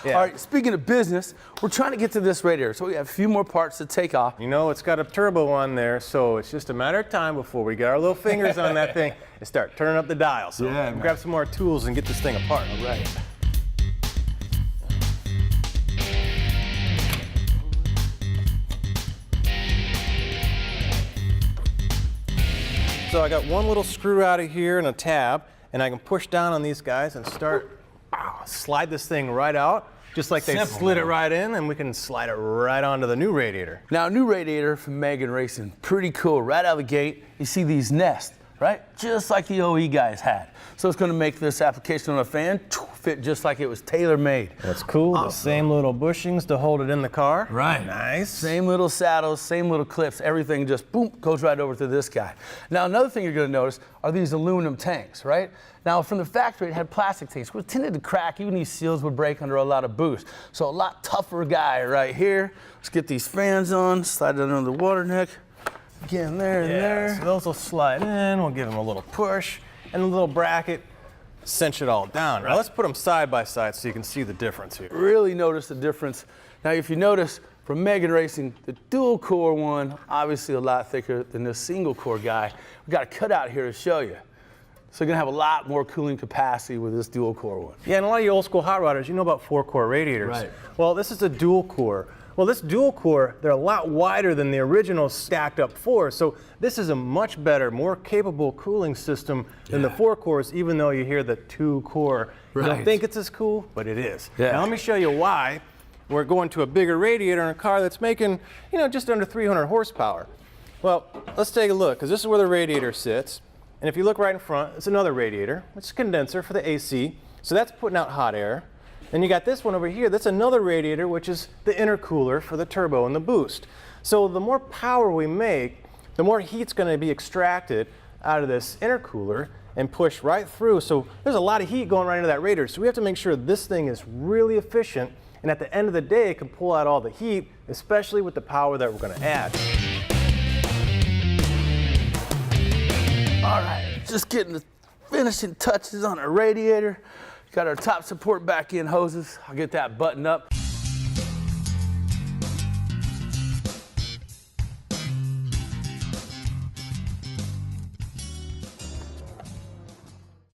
Yeah. All right, speaking of business, we're trying to get to this radiator, so we have a few more parts to take off. You know, it's got a turbo on there, so it's just a matter of time before we get our little fingers on that thing and start turning up the dial. So Yeah, we'll grab some more tools and get this thing apart. All right. So I got one little screw out of here and a tab, and I can push down on these guys and start, slide this thing right out, just like they slid it right in, and we can slide it right onto the new radiator. Now, new radiator from Megan Racing, pretty cool. Right out of the gate, you see these nests, right? Just like the OE guys had. So it's gonna make this application on a fan fit just like it was tailor-made. That's cool. The same little bushings to hold it in the car. Right. Nice. Same little saddles, same little clips, everything just boom, goes right over to this guy. Now, another thing you're gonna notice are these aluminum tanks, right? Now, from the factory, it had plastic tanks, which tended to crack. Even these seals would break under a lot of boost. So a lot tougher guy right here. Let's get these fans on, slide it under the water neck. Get in there and there. So those will slide in, we'll give them a little push, and a little bracket, cinch it all down. Now let's put them side by side so you can see the difference here. Really notice the difference. Now, if you notice, from Megan Racing, the dual core one, obviously a lot thicker than this single core guy. We've got a cutout here to show you. So you're gonna have a lot more cooling capacity with this dual core one. Yeah, and a lot of you old school hot rodders, you know about 4-core radiators. Right. Well, this is a dual core. Well, this dual core, they're a lot wider than the original stacked up 4, so this is a much better, more capable cooling system than the 4 cores, even though you hear the 2-core. You don't think it's as cool, but it is. Yeah. Now let me show you why we're going to a bigger radiator in a car that's making, you know, just under 300 horsepower. Well, let's take a look, because this is where the radiator sits. And if you look right in front, it's another radiator. It's a condenser for the AC, so that's putting out hot air. Then you got this one over here, that's another radiator, which is the intercooler for the turbo and the boost. So the more power we make, the more heat's gonna be extracted out of this intercooler and pushed right through. So there's a lot of heat going right into that radiator. So we have to make sure this thing is really efficient, and at the end of the day, it can pull out all the heat, especially with the power that we're gonna add. All right, just getting the finishing touches on our radiator. Got our top support back in hoses. I'll get that buttoned up.